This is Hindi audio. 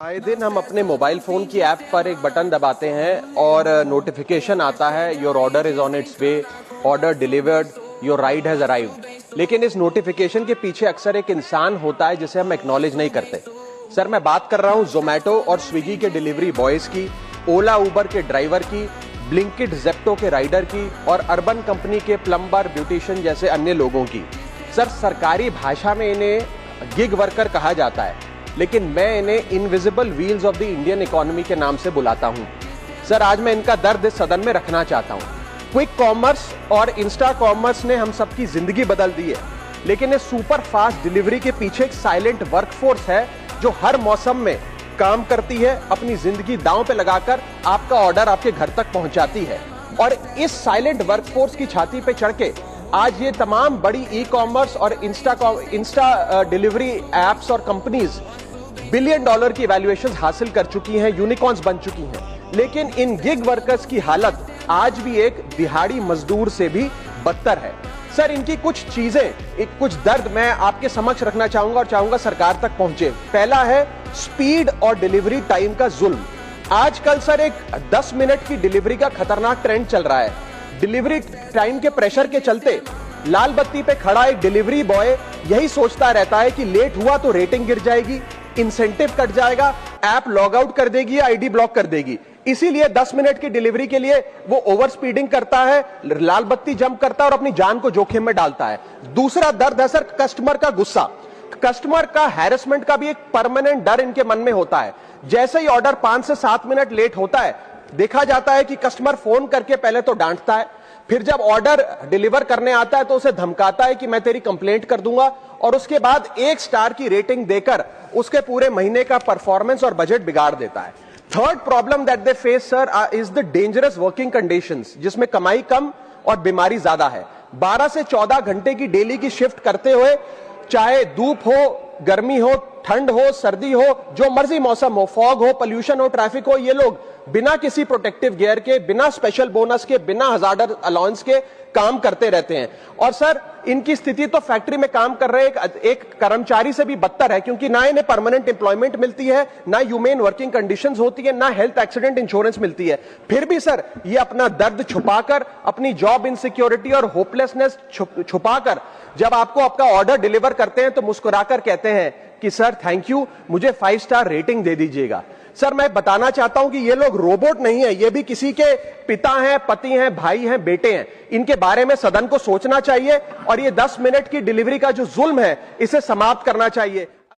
आए दिन हम अपने मोबाइल फोन की ऐप पर एक बटन दबाते हैं और नोटिफिकेशन आता है your order is on it's way, order delivered, your ride has arrived. लेकिन इस नोटिफिकेशन के पीछे अक्सर एक इंसान होता है जिसे हम एक्नॉलेज नहीं करते। सर, मैं बात कर रहा हूं जोमेटो और स्विगी के डिलीवरी बॉयज की, ओला उबर के ड्राइवर की, ब्लिंकिट जेप्टो के राइडर की और अर्बन कंपनी के प्लम्बर, ब्यूटिशियन जैसे अन्य लोगों की। सर, सरकारी भाषा में इन्हें गिग वर्कर कहा जाता है, लेकिन मैं इन्हें invisible wheels of the Indian economy के नाम से बुलाता हूं। सर, आज मैं इनका दर्द इस सदन में रखना चाहता हूं। क्विक कॉमर्स और इंस्टा कॉमर्स ने हम सबकी जिंदगी बदल दी है, लेकिन इस सुपर फास्ट डिलीवरी के पीछे एक साइलेंट वर्कफोर्स है जो हर मौसम में काम करती है, अपनी जिंदगी दांव पे लगाकर आपका ऑर्डर आपके घर तक पहुंचाती है। और इस साइलेंट वर्कफोर्स की छाती पे चढ़ के आज ये तमाम बड़ी ई कॉमर्स और इंस्टा डिलीवरी एप्स और कंपनीज बिलियन डॉलर की वैल्यूएशन हासिल कर चुकी हैं, यूनिकॉर्न्स बन चुकी हैं। लेकिन इन गिग वर्कर्स की हालत आज भी एक दिहाड़ी मजदूर से भी बदतर है। सर, इनकी कुछ चीजें, कुछ दर्द मैं आपके समक्ष रखना चाहूंगा और चाहूंगा सरकार तक पहुंचे। पहला है स्पीड और डिलीवरी टाइम का जुल्म। आजकल सर एक 10 मिनट की डिलीवरी का खतरनाक ट्रेंड चल रहा है। डिलीवरी टाइम के प्रेशर के चलते लाल बत्ती पे खड़ा एक डिलीवरी बॉय यही सोचता रहता है कि लेट हुआ तो रेटिंग गिर जाएगी, इंसेंटिव कट जाएगा, ऐप लॉग आउट कर देगी या आईडी ब्लॉक कर देगी। इसीलिए 10 मिनट की डिलीवरी के लिए वो ओवर स्पीडिंग करता है, लाल बत्ती जंप करता है और अपनी जान को जोखिम में डालता है। दूसरा दर्द है सर कस्टमर का गुस्सा। कस्टमर का हैरेसमेंट का भी एक परमानेंट डर इनके मन में होता है। जैसे ही ऑर्डर 5 से 7 मिनट लेट होता है, देखा जाता है कि कस्टमर फोन करके पहले तो डांटता है, फिर जब ऑर्डर डिलीवर करने आता है तो उसे धमकाता है कि मैं तेरी कंप्लेंट कर दूंगा, और उसके बाद 1 स्टार की रेटिंग देकर उसके पूरे महीने का परफॉर्मेंस और बजट बिगाड़ देता है। Third problem that they face sir is the dangerous working conditions, जिसमें कमाई कम और बीमारी ज्यादा है। 12 से 14 घंटे की डेली की शिफ्ट करते हुए, चाहे धूप हो, गर्मी हो, ठंड हो, सर्दी हो, जो मर्जी मौसम हो, फॉग हो, पोल्यूशन हो, ट्रैफिक हो, ये लोग बिना किसी प्रोटेक्टिव गियर के, बिना स्पेशल बोनस के, बिना हजार्डर अलाउंस के काम करते रहते हैं। और सर, इनकी स्थिति तो फैक्ट्री में काम कर रहे एक कर्मचारी से भी बदतर है, क्योंकि ना इन्हें परमानेंट एम्प्लॉयमेंट मिलती है, ना ह्यूमेन वर्किंग कंडीशंस होती है, ना हेल्थ एक्सीडेंट इंश्योरेंस मिलती है। फिर भी सर ये अपना दर्द छुपाकर, अपनी जॉब इनसिक्योरिटी और होपलेसनेस छुपाकर जब आपको आपका ऑर्डर डिलीवर करते हैं तो मुस्कुराकर कहते हैं कि सर थैंक यू, मुझे 5 स्टार रेटिंग दे दीजिएगा। सर, मैं बताना चाहता हूं कि ये लोग रोबोट नहीं है, ये भी किसी के पिता हैं, पति हैं, भाई हैं, बेटे हैं। इनके बारे में सदन को सोचना चाहिए और ये 10 मिनट की डिलीवरी का जो जुल्म है इसे समाप्त करना चाहिए।